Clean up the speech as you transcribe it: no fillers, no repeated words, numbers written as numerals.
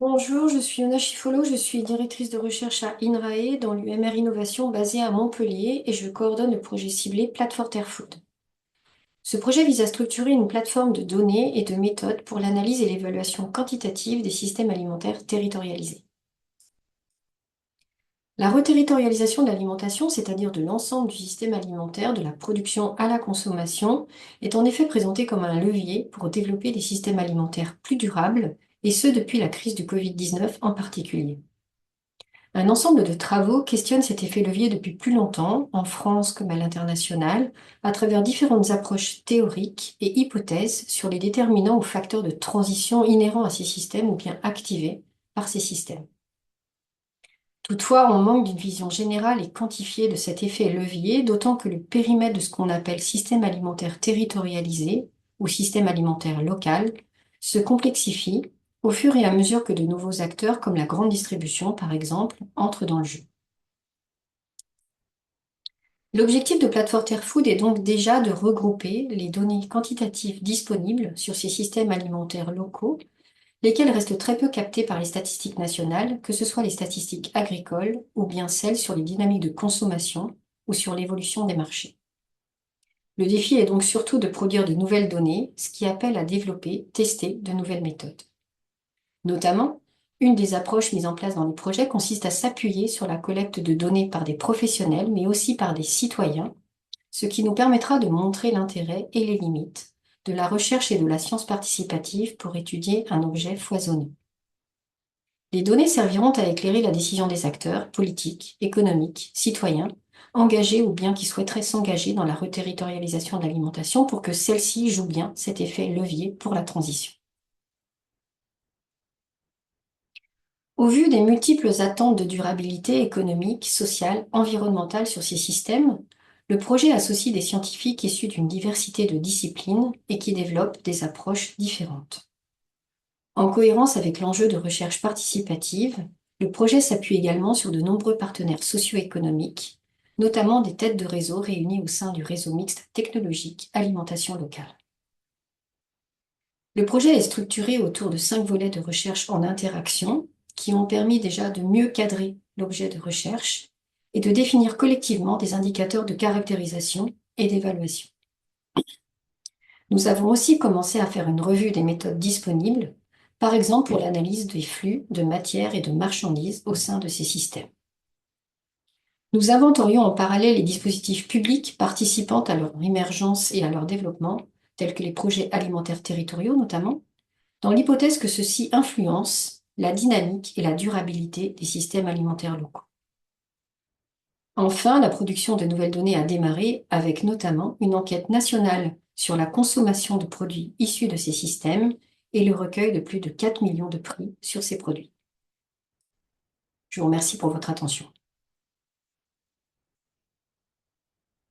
Bonjour, je suis Yona Chifolo, je suis directrice de recherche à INRAE dans l'UMR Innovation basée à Montpellier et je coordonne le projet ciblé Platform Food. Ce projet vise à structurer une plateforme de données et de méthodes pour l'analyse et l'évaluation quantitative des systèmes alimentaires territorialisés. La reterritorialisation de l'alimentation, c'est-à-dire de l'ensemble du système alimentaire, de la production à la consommation, est en effet présentée comme un levier pour développer des systèmes alimentaires plus durables, et ce depuis la crise du Covid-19 en particulier. Un ensemble de travaux questionne cet effet levier depuis plus longtemps, en France comme à l'international, à travers différentes approches théoriques et hypothèses sur les déterminants ou facteurs de transition inhérents à ces systèmes ou bien activés par ces systèmes. Toutefois, on manque d'une vision générale et quantifiée de cet effet levier, d'autant que le périmètre de ce qu'on appelle système alimentaire territorialisé ou système alimentaire local se complexifie au fur et à mesure que de nouveaux acteurs, comme la grande distribution par exemple, entrent dans le jeu. L'objectif de Plateforme Food est donc déjà de regrouper les données quantitatives disponibles sur ces systèmes alimentaires locaux, lesquels restent très peu captés par les statistiques nationales, que ce soit les statistiques agricoles ou bien celles sur les dynamiques de consommation ou sur l'évolution des marchés. Le défi est donc surtout de produire de nouvelles données, ce qui appelle à développer, tester de nouvelles méthodes. Notamment, une des approches mises en place dans le projet consiste à s'appuyer sur la collecte de données par des professionnels, mais aussi par des citoyens, ce qui nous permettra de montrer l'intérêt et les limites de la recherche et de la science participative pour étudier un objet foisonnant. Les données serviront à éclairer la décision des acteurs politiques, économiques, citoyens, engagés ou bien qui souhaiteraient s'engager dans la reterritorialisation de l'alimentation pour que celle-ci joue bien cet effet levier pour la transition. Au vu des multiples attentes de durabilité économique, sociale, environnementale sur ces systèmes, le projet associe des scientifiques issus d'une diversité de disciplines et qui développent des approches différentes. En cohérence avec l'enjeu de recherche participative, le projet s'appuie également sur de nombreux partenaires socio-économiques, notamment des têtes de réseau réunies au sein du réseau mixte technologique alimentation locale. Le projet est structuré autour de 5 volets de recherche en interaction qui ont permis déjà de mieux cadrer l'objet de recherche et de définir collectivement des indicateurs de caractérisation et d'évaluation. Nous avons aussi commencé à faire une revue des méthodes disponibles, par exemple pour l'analyse des flux de matières et de marchandises au sein de ces systèmes. Nous inventorions en parallèle les dispositifs publics participant à leur émergence et à leur développement, tels que les projets alimentaires territoriaux notamment, dans l'hypothèse que ceux-ci influencent la dynamique et la durabilité des systèmes alimentaires locaux. Enfin, la production de nouvelles données a démarré avec notamment une enquête nationale sur la consommation de produits issus de ces systèmes et le recueil de plus de 4 millions de prix sur ces produits. Je vous remercie pour votre attention.